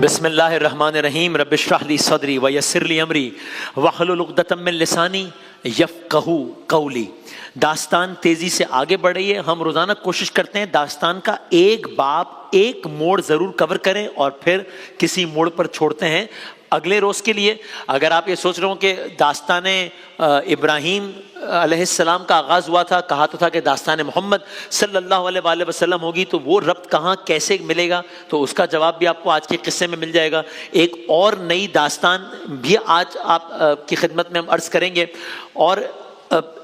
بسم اللہ الرحمن الرحیم رب اشرح لی صدری ویسر لی امری واحلل عقدۃ من لسانی یفقہوا قولی۔ داستان تیزی سے آگے بڑھ رہی ہے، ہم روزانہ کوشش کرتے ہیں داستان کا ایک باب ایک موڑ ضرور کور کریں اور پھر کسی موڑ پر چھوڑتے ہیں اگلے روز کے لیے۔ اگر آپ یہ سوچ رہے ہوں کہ داستان ابراہیم علیہ السلام کا آغاز ہوا تھا، کہا تو تھا کہ داستان محمد صلی اللہ علیہ وآلہ وسلم ہوگی، تو وہ ربط کہاں کیسے ملے گا، تو اس کا جواب بھی آپ کو آج کے قصے میں مل جائے گا۔ ایک اور نئی داستان بھی آج آپ کی خدمت میں ہم عرض کریں گے، اور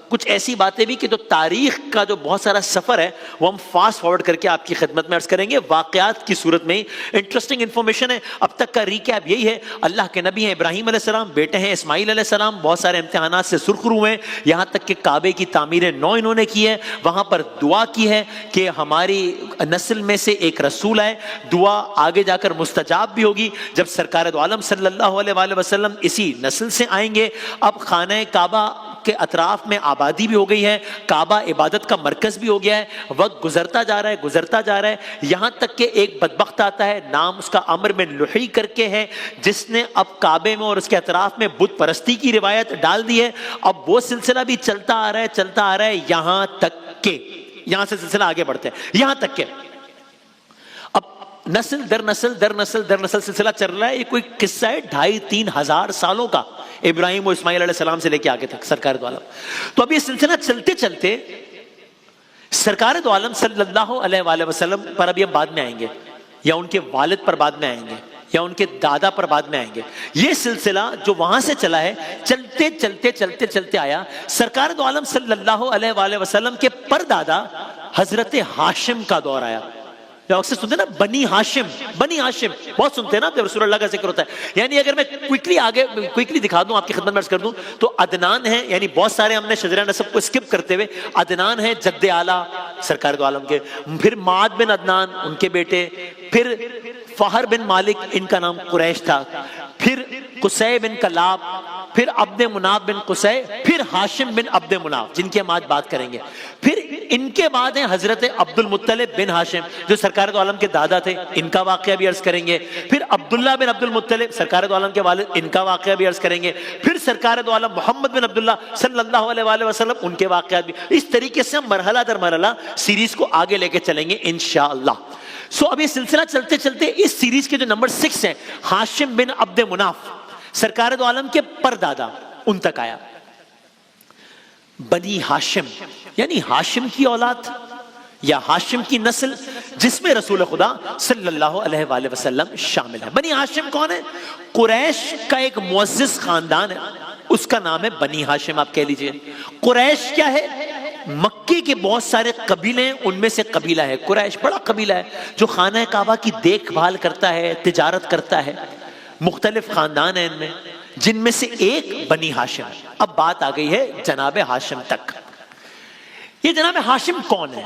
کچھ ایسی باتیں بھی کہ جو تاریخ کا جو بہت سارا سفر ہے وہ ہم فاسٹ فارورڈ کر کے آپ کی خدمت میں عرض کریں گے واقعات کی صورت میں ہی۔ انٹرسٹنگ انفارمیشن ہے، اب تک کا ریکیپ یہی ہے، اللہ کے نبی ہیں ابراہیم علیہ السلام، بیٹے ہیں اسماعیل علیہ السلام، بہت سارے امتحانات سے سرخرو ہیں، یہاں تک کہ کعبے کی تعمیر نو انہوں نے کی ہے، وہاں پر دعا کی ہے کہ ہماری نسل میں سے ایک رسول آئے، دعا آگے جا کر مستجاب بھی ہوگی جب سرکار دو عالم صلی اللہ علیہ وآلہ وسلم اسی نسل سے آئیں گے۔ اب خانہ کعبہ کے اطراف میں آبادی بھی ہو گئی ہے، کعبہ عبادت کا مرکز بھی ہو گیا ہے، وقت گزرتا جا رہا ہے، یہاں تک کہ ایک بدبخت آتا ہے، نام اس کا عمرو بن لحی کر کے ہے، جس نے اب کعبے میں اور اس کے اطراف میں بت پرستی کی روایت ڈال دی ہے۔ اب وہ سلسلہ بھی چلتا آ رہا ہے یہاں تک کہ یہاں سے سلسلہ آگے بڑھتے ہیں، یہاں تک کہ اب نسل در نسل سلسلہ چل رہا ہے۔ یہ کوئی قصہ ہے 2500-3000 ہزار سالوں کا، ابراہیم و اسماعیل علیہ السلام سے لے کے آگے تک سرکار دو عالم۔ تو اب یہ سلسلہ چلتے چلتے سرکار دو عالم صلی اللہ علیہ وآلہ وسلم پر ابھی ہم بعد میں آئیں گے، یا ان کے والد پر بعد میں آئیں گے، یا ان کے دادا پر بعد میں آئیں گے۔ یہ سلسلہ جو وہاں سے چلا ہے چلتے آیا، سرکار دو عالم صلی اللہ علیہ وآلہ وسلم کے پردادا حضرت ہاشم کا دور آیا۔ جو اکثر سنتے ہیں نا بنی ہاشم بہت سنتے ہیں نا جب رسول اللہ کا ذکر ہوتا ہے۔ یعنی اگر میں کوئکلی دکھا دوں، آپ کی خدمت میں عرض کر دوں تو عدنان ہے، یعنی بہت سارے ہم نے شجرہ نسب کو اسکپ کرتے ہوئے، عدنان ہے جد اعلیٰ سرکار دو عالم کے، پھر معاد بن عدنان ان کے بیٹے، پھر فہر بن مالک ان کا نام قریش تھا، پھر قصی بن کلاب، پھر عبد مناف بن قصی، پھر ہاشم بن عبد مناف جن کی ہم آج بات کریں گے، پھر ان کے بعد ہیں حضرت عبد المطلب بن ہاشم جو سرکار دو عالم کے دادا تھے، ان کا واقعہ بھی عرض کریں گے، پھر عبداللہ بن عبد المطلب سرکار دو عالم کے والد، ان کا واقعہ بھی عرض کریں گے، پھر سرکار دو عالم محمد بن عبداللہ صلی اللہ علیہ وآلہ وسلم ان کے واقعات بھی۔ اس طریقے سے ہم مرحلہ در مرحلہ سیریز کو آگے لے کے چلیں گے انشاءاللہ۔ اب یہ سلسلہ چلتے اس سیریز کے جو نمبر 6 ہیں، ہاشم بن عبد مناف سرکار دو عالم کے پردادا، ان تک آیا۔ بنی ہاشم یعنی ہاشم کی اولاد یا ہاشم کی نسل جس میں رسول خدا صلی اللہ علیہ وآلہ وسلم شامل ہے۔ بنی ہاشم کون ہے؟ قریش کا ایک معزز خاندان ہے، اس کا نام ہے بنی ہاشم، آپ کہہ لیجئے۔ قریش کیا ہے؟ مکے کے بہت سارے قبیلے ہیں، ان میں سے قبیلہ ہے قریش، بڑا قبیلہ ہے جو خانہ کعبہ کی دیکھ بھال کرتا ہے، تجارت کرتا ہے، مختلف خاندان ہیں ان میں، جن میں سے ایک بنی ہاشم۔ اب بات آ گئی ہے جناب ہاشم تک۔ یہ جناب ہاشم کون ہے؟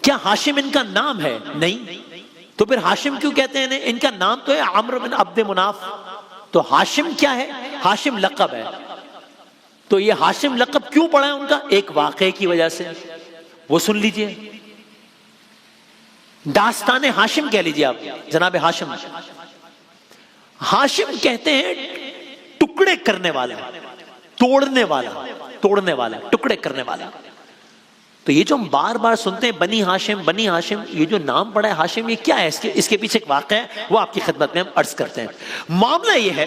کیا ہاشم ان کا نام ہے؟ نہیں۔ تو پھر ہاشم کیوں کہتے ہیں انہیں؟ ان کا نام تو ہے عمرو بن عبد مناف۔ تو ہاشم کیا ہے؟ ہاشم لقب ہے۔ تو یہ ہاشم لقب کیوں پڑا ہے ان کا؟ ایک واقعے کی وجہ سے، وہ سن لیجئے۔ داستان ہاشم کہہ لیجئے آپ، جناب ہاشم۔ ہاشم کہتے ہیں ٹکڑے کرنے والا، توڑنے والا، ٹکڑے کرنے والا۔ تو یہ جو ہم بار بار سنتے ہیں بنی ہاشم، یہ جو نام پڑا ہے ہاشم، یہ کیا ہے؟ اس کے پیچھے ایک واقعہ ہے، وہ آپ کی خدمت میں ہم عرض کرتے ہیں۔ معاملہ یہ ہے،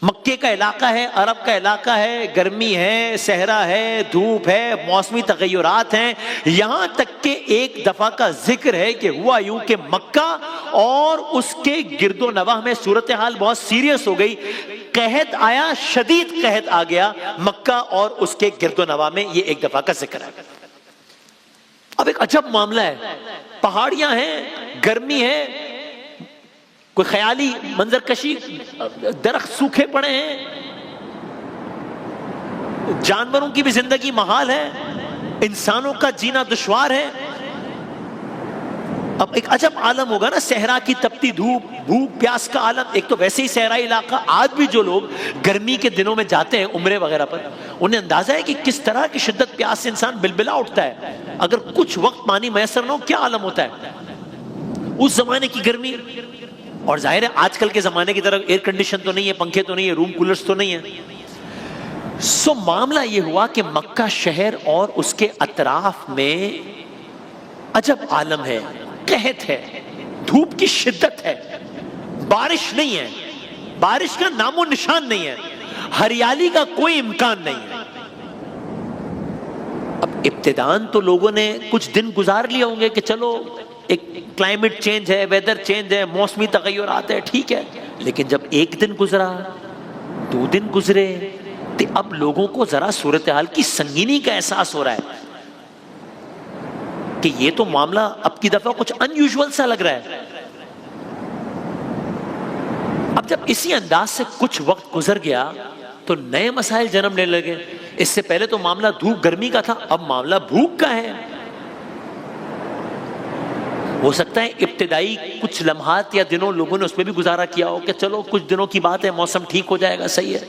مکے کا علاقہ ہے، عرب کا علاقہ ہے، گرمی ہے، صحرا ہے، دھوپ ہے، موسمی تغیرات ہیں، یہاں تک کہ ایک دفعہ کا ذکر ہے کہ ہوا یوں کہ مکہ اور اس کے گرد و نواح میں صورتحال بہت سیریس ہو گئی، قحط آیا، شدید قحط آ گیا مکہ اور اس کے گرد و نواح میں، یہ ایک دفعہ کا ذکر ہے۔ اب ایک عجب معاملہ ہے، پہاڑیاں ہیں، گرمی ہے، کوئی خیالی منظر کشی، درخت سوکھے پڑے ہیں، جانوروں کی بھی زندگی محال ہے، انسانوں کا جینا دشوار ہے۔ اب ایک عجب عالم ہوگا نا، صحرا کی تپتی دھوپ، بھوک پیاس کا عالم۔ ایک تو ویسے ہی صحرائی علاقہ، آج بھی جو لوگ گرمی کے دنوں میں جاتے ہیں عمرے وغیرہ پر، انہیں اندازہ ہے کہ کس طرح کی شدت پیاس سے انسان بلبلا اٹھتا ہے، اگر کچھ وقت پانی میسر نہ ہو کیا عالم ہوتا ہے۔ اس زمانے کی گرمی. اور ظاہر ہے آج کل کے زمانے کی طرح ایئر کنڈیشن تو نہیں ہے, پنکھے تو نہیں ہے, روم کولرز تو نہیں ہے. سو معاملہ یہ ہوا کہ مکہ شہر اور اس کے اطراف میں عجب عالم ہے, قحط ہے, دھوپ کی شدت ہے, بارش نہیں ہے, بارش کا نام و نشان نہیں ہے, ہریالی کا کوئی امکان نہیں ہے. اب ابتداً تو لوگوں نے کچھ دن گزار لیے ہوں گے کہ چلو ایک کلائمیٹ چینج ہے, ویدر چینج ہے, موسمی تغیرات ہے, ٹھیک ہے. لیکن جب ایک دن گزرا, 2 دن گزرے, تو اب لوگوں کو ذرا صورتحال کی سنگینی کا احساس ہو رہا ہے کہ یہ تو معاملہ اب کی دفعہ کچھ ان یوزول سا لگ رہا ہے. اب جب اسی انداز سے کچھ وقت گزر گیا تو نئے مسائل جنم لینے لگے. اس سے پہلے تو معاملہ دھوپ گرمی کا تھا, اب معاملہ بھوک کا ہے. ہو سکتا ہے ابتدائی کچھ لمحات یا دنوں لوگوں نے اس پہ بھی گزارا کیا ہو کہ چلو کچھ دنوں کی بات ہے, موسم ٹھیک ہو جائے گا, صحیح ہے.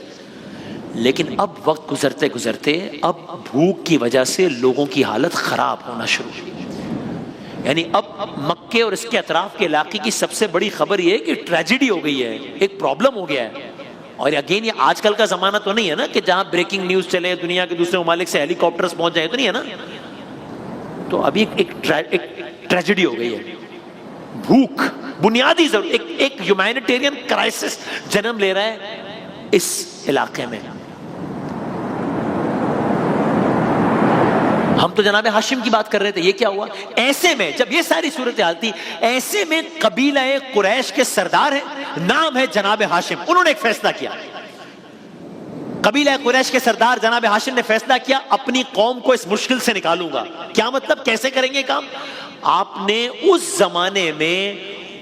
لیکن اب وقت گزرتے گزرتے اب بھوک کی وجہ سے لوگوں کی حالت خراب ہونا شروع ہوئی. یعنی اب مکے اور اس کے اطراف کے علاقے کی سب سے بڑی خبر یہ ہے کہ ٹریجڈی ہو گئی ہے, ایک پرابلم ہو گیا ہے. اور اگین یہ آج کل کا زمانہ تو نہیں ہے نا کہ جہاں بریکنگ نیوز چلے, دنیا کے دوسرے ممالک سے ہیلی کاپٹرز پہنچ جائے, تو نہیں ہے نا. تو ابھی ایک ٹریجڈی ہو گئی ہے, بھوک, بنیادی ضرورت, ایک ہیومینیٹیرین کرائسس جنم لے رہا ہے اس علاقے میں. ہم تو جناب ہاشم کی بات کر رہے تھے, یہ کیا ہوا؟ ایسے میں جب یہ ساری صورتحال تھی, ایسے میں قبیلہ قریش کے سردار ہیں, نام ہے جناب ہاشم, انہوں نے ایک فیصلہ کیا. قبیلہ قریش کے سردار جناب ہاشم نے فیصلہ کیا اپنی قوم کو اس مشکل سے نکالوں گا. کیا مطلب, کیسے کریں گے کام؟ آپ نے اس زمانے میں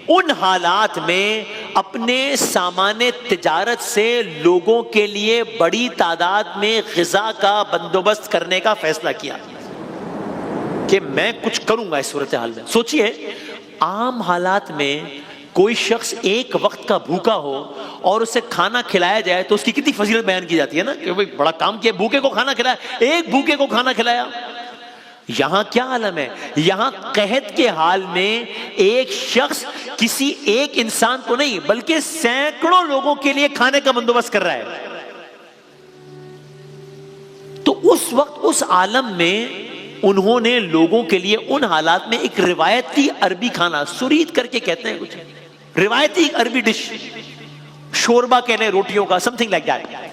ان حالات میں اپنے سامان تجارت سے لوگوں کے لیے بڑی تعداد میں غذا کا بندوبست کرنے کا فیصلہ کیا کہ میں کچھ کروں گا اس صورتحال میں. سوچئے عام حالات میں کوئی شخص ایک وقت کا بھوکا ہو اور اسے کھانا کھلایا جائے تو اس کی کتنی فضیلت بیان کی جاتی ہے نا, کہ بھئی بڑا کام کیا, بھوکے کو کھانا کھلایا, ایک بھوکے کو کھانا کھلایا. یہاں کیا عالم ہے, یہاں قحط کے حال میں ایک شخص کسی ایک انسان کو نہیں بلکہ سینکڑوں لوگوں کے لیے کھانے کا بندوبست کر رہا ہے. تو اس وقت اس عالم میں انہوں نے لوگوں کے لیے ان حالات میں ایک روایتی عربی کھانا, سرید کر کے کہتے ہیں کچھ, روایتی عربی ڈش, شوربا کہنے روٹیوں کا, سم تھنگ لائک دیٹ.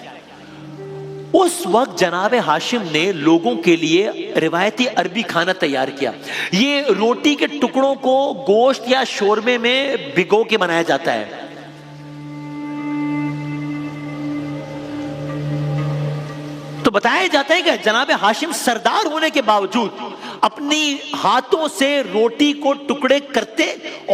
اس وقت جناب ہاشم نے لوگوں کے لیے روایتی عربی کھانا تیار کیا. یہ روٹی کے ٹکڑوں کو گوشت یا شوربے میں بھگو کے بنایا جاتا ہے. تو بتایا جاتا ہے کہ جناب ہاشم سردار ہونے کے باوجود اپنی ہاتھوں سے روٹی کو ٹکڑے کرتے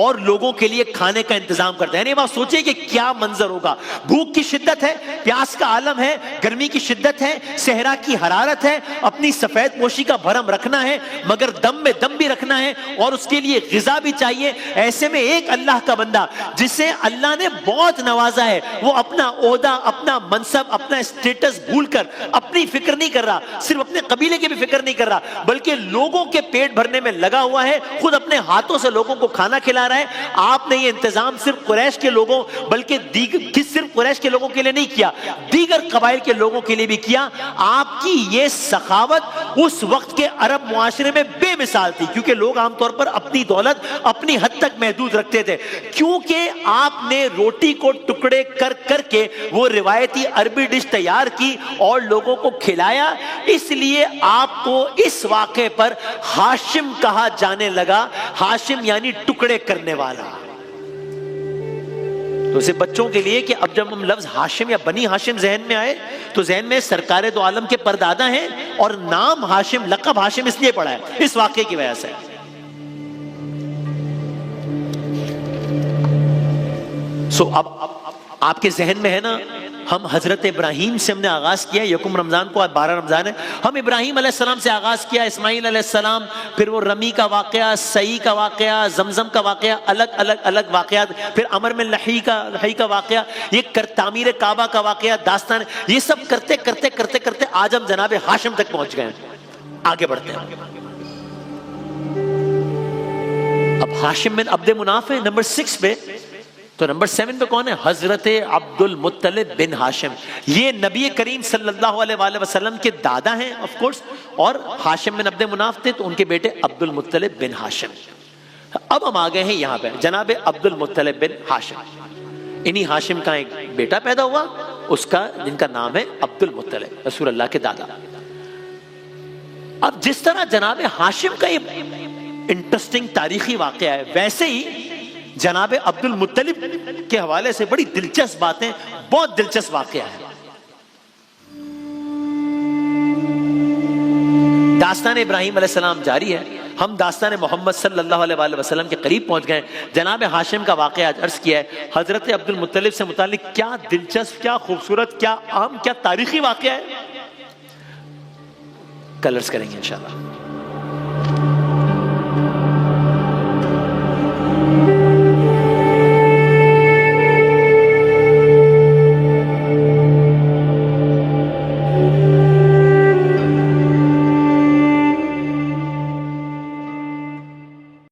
اور لوگوں کے لیے کھانے کا انتظام کرتے ہیں. یعنی بات سوچیں کہ کیا منظر ہوگا. بھوک کی شدت ہے, پیاس کا عالم ہے, گرمی کی شدت ہے, صحرا کی حرارت ہے, اپنی سفید پوشی کا بھرم رکھنا ہے مگر دم میں دم بھی رکھنا ہے اور اس کے لیے غذا بھی چاہیے. ایسے میں ایک اللہ کا بندہ جسے اللہ نے بہت نوازا ہے, وہ اپنا عہدہ, اپنا منصب, اپنا اسٹیٹس بھول کر اپنی فکر نہیں کر رہا, صرف اپنے قبیلے کی بھی فکر نہیں کر رہا بلکہ لوگوں کے پیٹ بھرنے میں لگا ہوا ہے, خود اپنے ہاتھوں سے لوگوں کو کھانا کھلا رہا ہے. آپ نے یہ انتظام صرف قریش کے لوگوں بلکہ صرف قریش کے لوگوں کے لیے نہیں کیا, دیگر قبائل کے لوگوں کے لیے بھی کیا. آپ کی یہ سخاوت اس وقت کے عرب معاشرے میں بے مثال تھی, کیونکہ لوگ عام طور پر اپنی دولت اپنی حد تک محدود رکھتے تھے. کیونکہ آپ نے روٹی کو ٹکڑے کر کر کے وہ روایتی عربی ڈش تیار کی اور لوگوں کو کھلایا, اس لیے آپ کو اس واقعے پر ہاشم کہا جانے لگا. ہاشم یعنی ٹکڑے کرنے والا. تو اسے بچوں کے لیے کہ اب جب ہم لفظ ہاشم یا بنی ہاشم ذہن میں آئے تو ذہن میں سرکار دو عالم کے پردادا ہیں اور نام ہاشم, لقب ہاشم اس لیے پڑا ہے اس واقعے کی وجہ سے. سو اب آپ کے ذہن میں ہے نا, ہم حضرت ابراہیم سے ہم نے آغاز کیا, یکم رمضان کو, آج 12 رمضان ہے. ہم ابراہیم علیہ السلام سے آغاز کیا, اسماعیل علیہ السلام, پھر وہ رمی کا واقعہ, سعی کا واقعہ, زمزم کا واقعہ, الگ واقعات, پھر امر میں لحی کا واقعہ, یہ تعمیر کعبہ کا واقعہ, داستان, یہ سب کرتے کرتے کرتے کرتے آج ہم جناب ہاشم تک پہنچ گئے ہیں. آگے بڑھتے ہیں. اب ہاشم بن عبد مناف ہے نمبر 6 پہ، تو نمبر 7 پہ کون ہے؟ حضرت عبد المطلب بن ہاشم. یہ نبی کریم صلی اللہ علیہ وآلہ وسلم کے دادا ہیں آف کورس، اور ہاشم بن عبد مناف تھے تو ان کے بیٹے عبد المطلب بن ہاشم. اب ہم آ گئے ہیں یہاں پہ جناب عبد المطلب بن ہاشم. انہی ہاشم کا ایک بیٹا پیدا ہوا، اس کا جن کا نام ہے عبد المطلب، رسول اللہ کے دادا. اب جس طرح جناب ہاشم کا یہ انٹرسٹنگ تاریخی واقعہ ہے، ویسے ہی جناب عبد المطلب کے حوالے سے بڑی دلچسپ باتیں، بہت دلچسپ واقعہ ہے. داستان ابراہیم علیہ السلام جاری ہے، ہم داستان محمد صلی اللہ علیہ وآلہ وسلم کے قریب پہنچ گئے. جناب ہاشم کا واقعہ آج عرض کیا ہے. حضرت عبد المطلب سے متعلق کیا دلچسپ، کیا خوبصورت، کیا عام، کیا تاریخی واقعہ ہے، کل عرض کریں گے انشاءاللہ.